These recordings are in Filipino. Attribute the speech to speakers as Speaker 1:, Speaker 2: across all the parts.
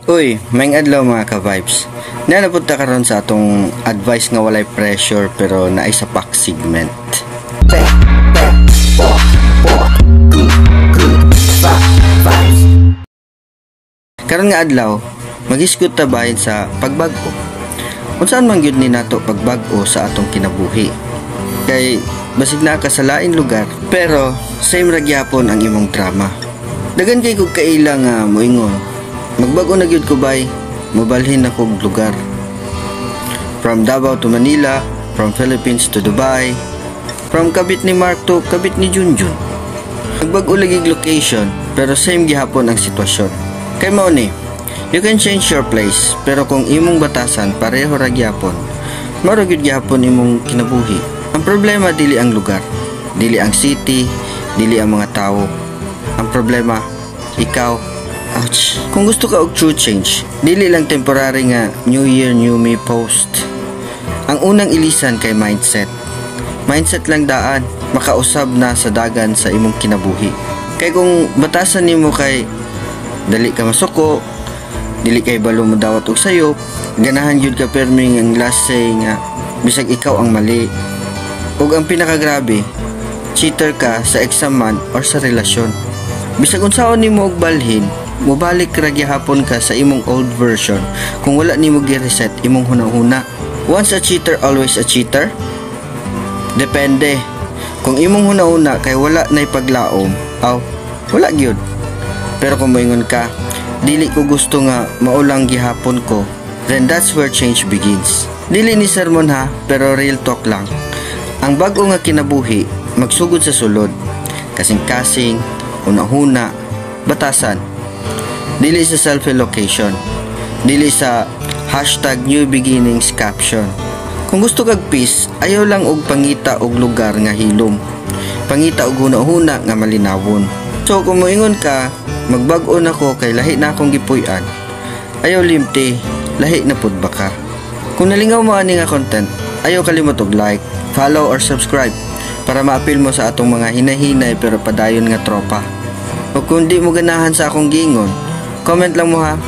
Speaker 1: Uy, maing adlaw mga ka-vibes. Napunta karon sa atong advice nga walay pressure pero naay sa pack segment. Karon nga adlaw, mag-isgot ta bahin sa pagbag-o. Unsaan man gyud ni nato pagbag-o sa atong kinabuhi. Kay basig na ka sa laing lugar, pero same ra gyapon ang imong drama. Dagan kay kog kaila nga moingon. Magbago na gyud ko bay, mobalhin na kog lugar. From Davao to Manila, from Philippines to Dubai, from kabit ni Mark to kabit ni Junjun. Magbago lagi location, pero same gihapon ang sitwasyon. Kay mao ni, you can change your place, pero kung imong batasan pareho ra gyapon, mao ra gyud gyapon imong kinabuhi. Ang problema dili ang lugar, dili ang city, dili ang mga tao. Ang problema, ikaw. Ouch. Kung gusto ka og true change, dili lang temporary nga New Year, New Me post. Ang unang ilisan kay mindset. Mindset lang daan, makausab na sa dagan sa imong kinabuhi. Kay kung batasan nimo kay dali ka masuko, dili kay balo mo dawat og sayop, ganahan jud ka perming ang last say nga bisag ikaw ang mali. Ug ang pinakagrabe, cheater ka sa exam man or sa relasyon. Bisag unsaon nimo og balhin, mobalik ra gyapon ka sa imong old version kung wala nimo gi-reset imong hunahuna. Once a cheater, always a cheater? Depende. Kung imong hunahuna kay wala nay paglaom, wala gyud. Pero kung moingon ka, dili ko gusto nga maulang gihapon ko, then that's where change begins. Dili ni sermon ha, pero real talk lang. Ang bago nga kinabuhi, magsugod sa sulod. Kasing-kasing, hunahuna, batasan. Dili sa self-location, dili sa #new beginnings caption. Kung gusto kag peace, ayaw lang og pangita og lugar nga hilom, pangita og hunahuna nga malinawon. So kung moingon ka, magbag-o na ko kay lahi na akong gipuy-an, ayaw limti, lahi na pud baka. Kung nalingaw mo ani nga content, ayaw kalimot og like, follow or subscribe para ma-appeal mo sa atong mga hinahinay pero padayon nga tropa. O kung di mo ganahan sa akong giingon, comment lang mo ha,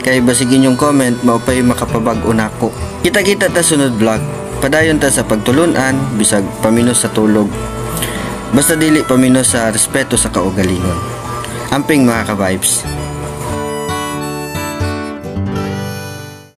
Speaker 1: kay basig inyong comment maupay makapabag-o nako. Kita-kita ta sunod vlog, padayon ta sa pagtulunan, bisag paminos sa tulog. Basta dili paminos sa respeto sa kaugalingon. Amping mga ka-vibes.